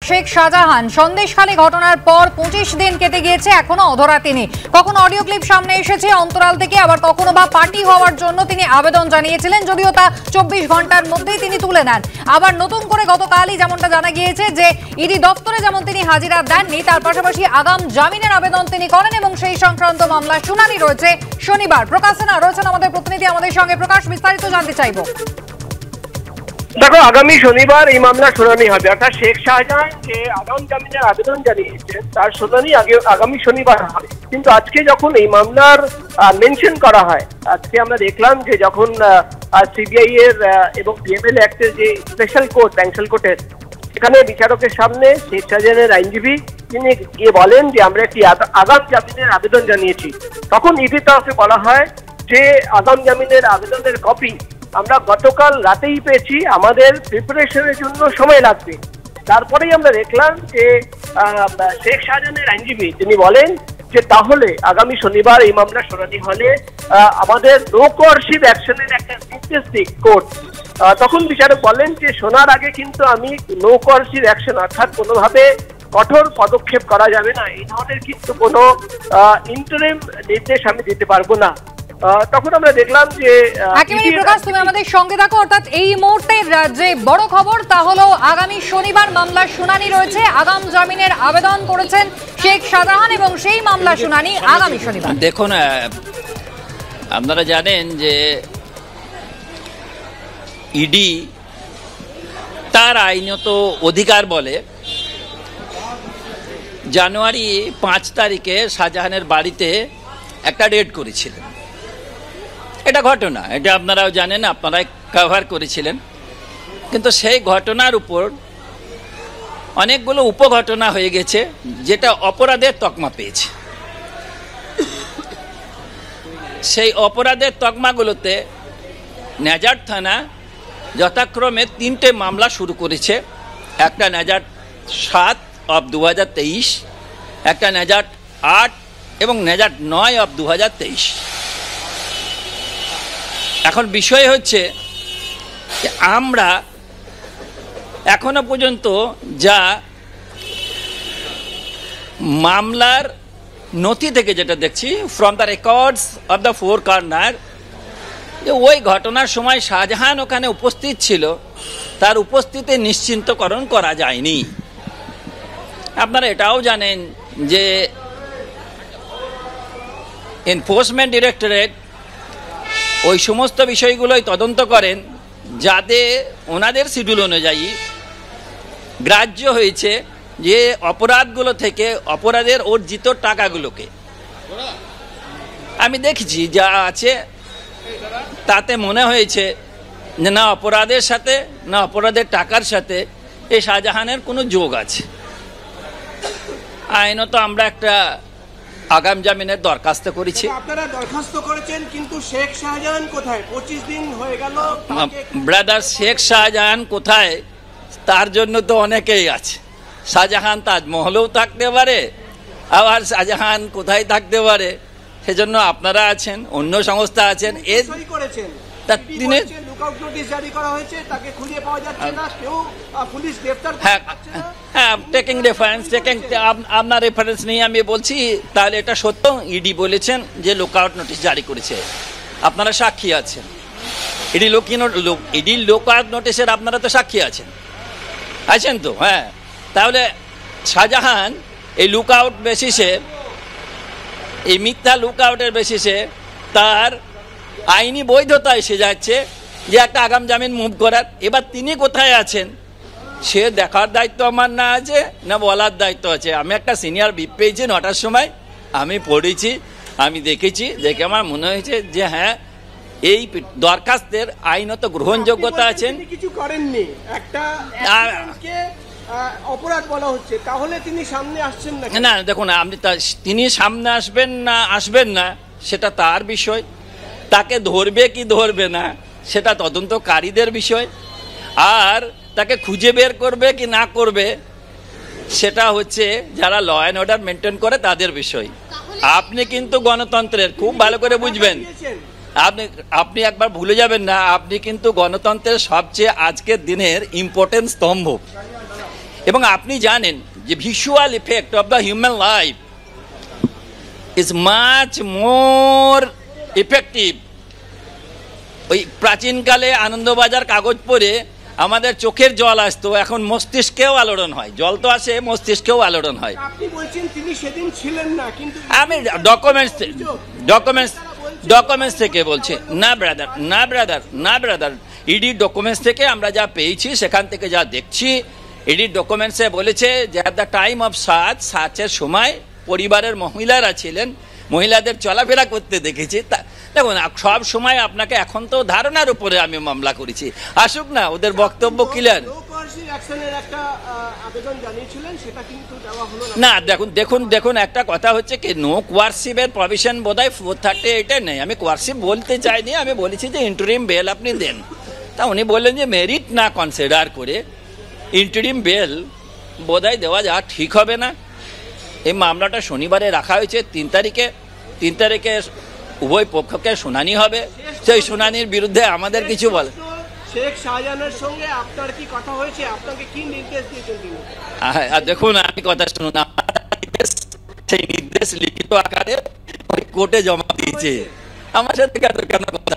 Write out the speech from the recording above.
শেখ শাহজাহান সন্দেশখালী ঘটনার পর 25 দিন কেটে গিয়েছে, এখনো অধরা তিনি। কখনো অডিও ক্লিপ সামনে এসেছে অন্তরাল থেকে, আবার কখনো বা পার্টি হওয়ার জন্য তিনি আবেদন জানিয়েছিলেন, যদিও তা 24 ঘন্টার মধ্যেই তিনি তুলে নেন। আবার নতুন করে গতকালই যেমনটা জানা গিয়েছে যে ইডি দপ্তরে যেমন তিনি হাজিরা দেননি, তার পাশাপাশি আগাম জামিনের আবেদন তিনি করেন এবং সেই সংক্রান্ত মামলা শুনানি রয়েছে শনিবার। প্রকাশ সিনহা রয়েছেন আমাদের প্রতিনিধি আমাদের সঙ্গে। প্রকাশ, বিস্তারিত জানতে চাইব। দেখো, আগামী শনিবার এই মামলা শুনানি হবে, অর্থাৎ শেখ শাহজাহান যে আগাম জামিনের আবেদন জানিয়েছেন তার শুনানি আগামী শনিবার হবে। কিন্তু আজকে যখন এই মামলার মেনশন করা হয়, আজকে আমরা দেখলাম যে যখন সিবিআই এর এবং পিএমএল অ্যাক্টের যে স্পেশাল কোর্ট ব্যাংশাল কোর্টের, এখানে বিচারকের সামনে শেখ শাহজাহানের আইনজীবী তিনি গিয়ে বলেন যে আমরা একটি আগাম জামিনের আবেদন জানিয়েছি। তখন ইডির তরফে বলা হয় যে আগাম জামিনের আবেদনের কপি আমরা গতকাল রাতেই পেয়েছি, আমাদের প্রিপারেশনের জন্য সময় লাগবে। তারপরেই আমরা দেখলাম যে শেখ শাহজাহানের আইনজীবী তিনি বলেন যে তাহলে আগামী শনিবার এই মামলা শুনানি হলে আমাদের নো কোয়ারসিভ অ্যাকশনের একটা নির্দেশ দিক কোর্ট। তখন বিচারক বলেন যে শোনার আগে কিন্তু আমি নো কোয়ারসিভ অ্যাকশন অর্থাৎ কোনোভাবে কঠোর পদক্ষেপ করা যাবে না, এই ধরনের কিন্তু কোনো ইন্টারিম নির্দেশ আমি দিতে পারবো না। তখন আমরা দেখলাম যে একেবারে প্রকাশ, তুমি আমাদের সঙ্গে থাকো। অর্থাৎ এই মুহূর্তের যে বড় খবর তা হলো আগামী শনিবার মামলার শুনানি রয়েছে, আগাম জামিনের আবেদন করেছেন শেখ শাহজাহান এবং সেই মামলা শুনানি আগামী শনিবার। দেখুন, আপনারা জানেন যে ইডি তার আইনত অধিকার বলে জানুয়ারি 5 তারিখে শাহজাহানের বাড়িতে একটা রেড করেছিলেন। এটা ঘটনা, এটা আপনারাও জানেন, আপনারাই কভার করেছিলেন। কিন্তু সেই ঘটনার উপর অনেকগুলো উপঘটনা হয়ে গেছে যেটা অপরাধের তকমা পেয়েছে। সেই অপরাধের তকমাগুলোতে নেজার থানা যথাক্রমে 3টে মামলা শুরু করেছে। একটা নেজার 7/2023, একটা নেজার 8 এবং নেজার 9/2023। এখন বিষয় হচ্ছে যে আমরা এখনো পর্যন্ত যা মামলার নথি থেকে যেটা দেখছি, from the records of the four corner, যে ওই ঘটনার সময় শাহজাহান ওখানে উপস্থিত ছিল, তার উপস্থিতি নিশ্চিন্তকরণ করা যায়নি। আপনারা এটাও জানেন যে এনফোর্সমেন্ট ডিরেক্টরেট ওই সমস্ত বিষয়গুলোই তদন্ত করেন যাদের ওনাদের শিডিউল অনুযায়ী গ্রাহ্য হয়েছে যে অপরাধগুলো থেকে অপরাধের অর্জিত টাকাগুলোকে। আমি দেখেছি যা আছে তাতে মনে হয়েছে যে না অপরাধের সাথে না অপরাধের টাকার সাথে এই শাহজাহানের কোনো যোগ আছে। আইনত আমরা একটা আগাম জামিনের দরখাস্ত করেছি। আপনারা দরখাস্ত করেছেন, কিন্তু শেখ শাহজাহান কোথায়? 25 দিন হয়ে গেল। ব্রাদার, শেখ শাহজাহান কোথায় তার জন্য তো অনেকেই আছে। শাহজাহান তাজমহলেও থাকতে পারে, আবার শাহজাহান কোথায় থাকতে পারে, সেজন্য আপনারা আছেন, অন্য সংস্থা আছেন। তিনি আপনার রেফারেন্স নিয়ে আমি বলছি, তাহলে এটা সত্য। ইডি বলেছেন যে লুকআউট নোটিশ জারি করেছে, আপনারা সাক্ষী আছেন। ইডি লুকআউট নোটিশের আপনারা তো সাক্ষী আছেন তো? হ্যাঁ, তাহলে শাহজাহান এই লুকআউট বেসিসে, এই মিথ্যা লুকআউটের বেসিসে তার আইনি বৈধতা এসে যাচ্ছে যে একটা আগাম জামিন মুভ করার। এবার তিনি কোথায় আছেন সে দেখার দায়িত্ব আমার না আছে না বলার দায়িত্ব আছে। আমি একটা সিনিয়র বিপ পেয়েছি 9টার সময়, আমি পড়েছি, আমি দেখেছি, দেখে আমার মনে হয়েছে যে হ্যাঁ এই দরখাস্তের আইনত গ্রহণযোগ্যতা আছেন। কিছু করেননি, একটা অপরাধ বলা হচ্ছে, তাহলে তিনি সামনে আসছেন না? না, দেখুন, তিনি সামনে আসবেন না সেটা তার বিষয়। তাকে ধরবে কি ধরবে না সেটা তদন্তকারীদের বিষয়। আর তাকে খুঁজে বের করবে কি না করবে সেটা হচ্ছে যারা ল অ্যান্ড অর্ডার মেনটেন করে তাদের বিষয়। আপনি কিন্তু গণতন্ত্রের খুব ভালো করে বুঝবেন, আপনি একবার ভুলে যাবেন না, আপনি কিন্তু গণতন্ত্রের সবচেয়ে আজকের দিনের ইম্পর্টেন্ট স্তম্ভ। এবং আপনি জানেন যে visual effect of the human life is much more effective. ওই প্রাচীনকালে আনন্দবাজার কাগজ পড়ে আমাদের চোখের জল আসতো, এখন মস্তিষ্কেও আলোড়ন হয়। জল তো আসে, মস্তিষ্কেও আলোড়ন হয়। আপনি বলছেন তিনি সেদিন ছিলেন না, কিন্তু আমি ডকুমেন্টস থেকে বলছি। না ব্রাদার ইডি ডকুমেন্টস থেকে আমরা যা পেয়েছি, সেখান থেকে যা দেখছি, ইডি ডকুমেন্টসে বলেছে যে অ্যাট দ্য টাইম অফ সার্চের সময় পরিবারের মহিলারা ছিলেন, মহিলাদের চলাফেরা করতে দেখেছি। দেখুন, সব সময় আপনাকে এখন তো ধারণার উপরে আমি মামলা করেছি, আসুক না, ওদের বক্তব্য ক্লিয়ার। না দেখুন একটা কথা হচ্ছে কি, নো কোয়ারসিভের প্রভিশন বোধহয় 438 নেই। আমি কোয়ারসিভ বলতে চাইনি, আমি বলেছি যে ইন্টারিম বেল আপনি দেন। তা উনি বললেন যে মেরিট না কনসিডার করে ইন্টারিম বেল বোধহয় দেওয়া যা ঠিক হবে না। এই মামলাটা শনিবারে রাখা হয়েছে, 3 তারিখে উভয় পক্ষকে শুনানি হবে। সেই শুনানির বিরুদ্ধে আমাদের কিছু বলে। শেখ শাহজাহানের সঙ্গে আপনার কি কথা হয়েছে? আপনাকে কি নির্দেশ দিয়েছেন তিনি? দেখুন, আমি কথা শুনুন, সেই নির্দেশ লিখিত আকারে কোর্টে জমা দিয়েছে। আমার সাথে কেন কথা